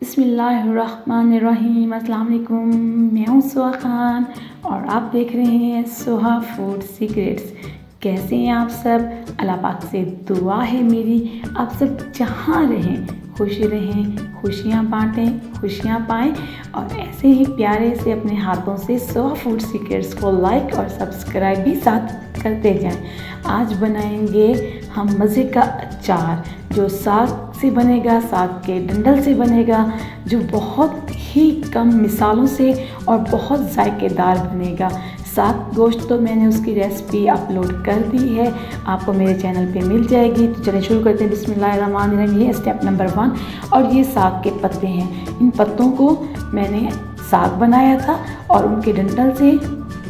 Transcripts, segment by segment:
बिस्मिल्लाहिर्रहमानिर्रहीम। अस्सलाम वालेकुम। मैं हूँ सुहा खान और आप देख रहे हैं सुहा फूड सीक्रेट्स। कैसे हैं आप सब? अल्लाह पाक से दुआ है मेरी, आप सब जहाँ रहें खुश रहें, खुशियाँ बांटें, खुशियाँ पाएं और ऐसे ही प्यारे से अपने हाथों से सुहा फूड सीक्रेट्स को लाइक और सब्सक्राइब भी साथ करते जाएं। आज बनाएंगे हम मज़े का अचार जो साग से बनेगा, साग के डंठल से बनेगा, जो बहुत ही कम मिसालों से और बहुत जायकेदार बनेगा। साग गोश्त तो मैंने उसकी रेसिपी अपलोड कर दी है, आपको मेरे चैनल पे मिल जाएगी। तो चलिए शुरू करते हैं। बिस्मिल्लाहिर्रहमानिर्रहीम। ये स्टेप नंबर 1 और ये साग के पत्ते हैं। इन पत्तों को मैंने साग बनाया था और उनके डंठल से,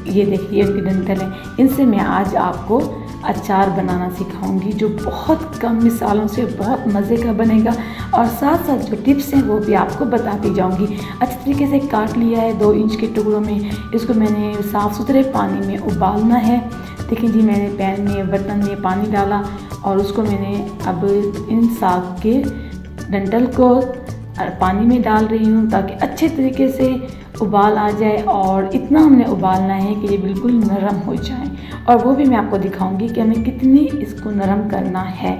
ये देखिए उनके डंठल हैं, इनसे मैं आज आपको अचार बनाना सिखाऊंगी जो बहुत कम मिसालों से बहुत मज़े का बनेगा और साथ साथ जो टिप्स हैं वो भी आपको बताती जाऊंगी। अच्छे तरीके से काट लिया है 2 इंच के टुकड़ों में। इसको मैंने साफ़ सुथरे पानी में उबालना है। देखिए जी, मैंने पैन में बर्तन में पानी डाला और उसको मैंने अब इन साग के डंठल को पानी में डाल रही हूँ ताकि अच्छे तरीके से उबाल आ जाए और इतना हमने उबालना है कि ये बिल्कुल नरम हो जाए और वो भी मैं आपको दिखाऊंगी कि हमें कितनी इसको नरम करना है।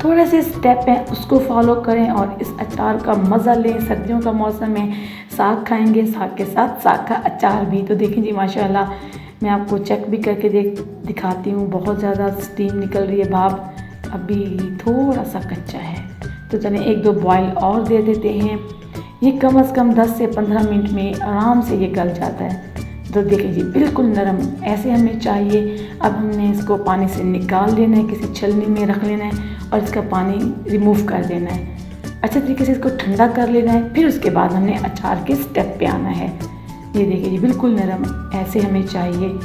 थोड़े से स्टेप हैं उसको फॉलो करें और इस अचार का मज़ा लें। सर्दियों का मौसम है, साग खाएंगे, साग के साथ साग का अचार भी। तो देखें जी, माशाल्लाह मैं आपको चेक भी करके दिखाती हूँ। बहुत ज़्यादा स्टीम निकल रही है, भाप अभी थोड़ा सा कच्चा है। तो चलें 1-2 बॉयल और दे देते हैं। ये कम से कम 10 से 15 मिनट में आराम से ये गल जाता है। तो देखिए जी, बिल्कुल नरम ऐसे हमें चाहिए। अब हमने इसको पानी से निकाल लेना है, किसी छलनी में रख लेना है और इसका पानी रिमूव कर देना है। अच्छे तरीके से इसको ठंडा कर लेना है। फिर उसके बाद हमने अचार के स्टेप पे आना है। ये देखिए जी, बिल्कुल नरम ऐसे हमें चाहिए।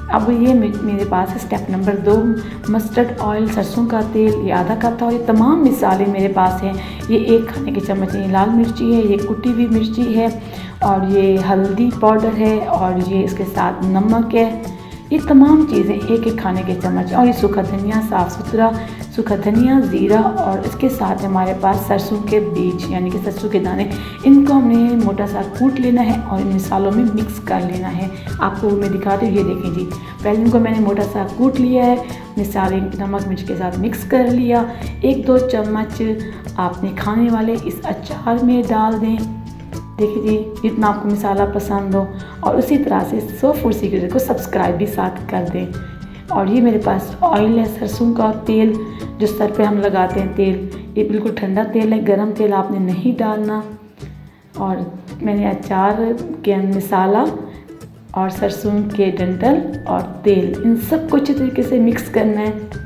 अब ये मेरे पास है स्टेप नंबर 2, मस्टर्ड ऑयल, सरसों का तेल, ये आधा कप था और ये तमाम मिसाले मेरे पास हैं। ये 1 खाने के चम्मच ये लाल मिर्ची है, ये कुटी हुई मिर्ची है और ये हल्दी पाउडर है और ये इसके साथ नमक है। ये तमाम चीज़ें 1-1 खाने के चम्मच और ये सूखा धनिया, साफ़ सुथरा सूखा धनिया, ज़ीरा और इसके साथ हमारे पास सरसों के बीज यानी कि सरसों के दाने। इनको हमने मोटा सा कूट लेना है और इन मिसालों में मिक्स कर लेना है। आपको मैं दिखाती हूँ। ये देखें जी, पहले इनको मैंने मोटा सा कूट लिया है, मिसाले नमक मिर्च के साथ मिक्स कर लिया। 1-2 चम्मच आपने खाने वाले इस अचार में डाल दें। देखिए जी, जितना आपको मिसाला पसंद हो और उसी तरह से सुहा फूड सीक्रेट को सब्सक्राइब भी साथ कर दें। और ये मेरे पास ऑयल है, सरसों का तेल जो सर पे हम लगाते हैं तेल, ये बिल्कुल ठंडा तेल है, गरम तेल आपने नहीं डालना। और मैंने अचार के मसाला और सरसों के डंठल और तेल इन सब को अच्छे तरीके से मिक्स करना है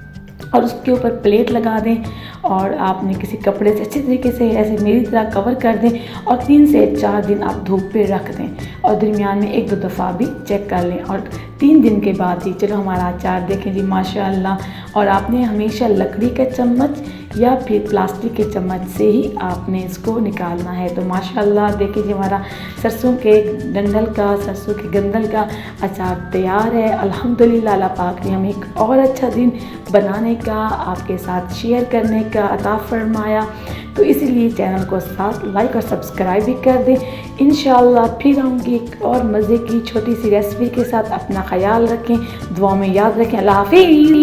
और उसके ऊपर प्लेट लगा दें और आपने किसी कपड़े से अच्छे तरीके से ऐसे मेरी तरह कवर कर दें और 3 से 4 दिन आप धूप पे रख दें और दरमियान में 1-2 दफ़ा भी चेक कर लें और 3 दिन के बाद ही चलो हमारा अचार देखें जी माशाल्लाह। और आपने हमेशा लकड़ी का चम्मच या फिर प्लास्टिक के चम्मच से ही आपने इसको निकालना है। तो माशाल्लाह देखिए जी, हमारा सरसों के डंठल का, सरसों के गंदल का अचार तैयार है। अल्हम्दुलिल्लाह, अल्लाह पाक ने हमें एक और अच्छा दिन बनाने का, आपके साथ शेयर करने का अता फरमाया। तो इसीलिए चैनल को साथ लाइक और सब्सक्राइब भी कर दें। इंशाअल्लाह फिर आऊँगी एक और मज़े की छोटी सी रेसिपी के साथ। अपना ख्याल रखें, दुआ में याद रखें। अल्लाह हाफ़िज़।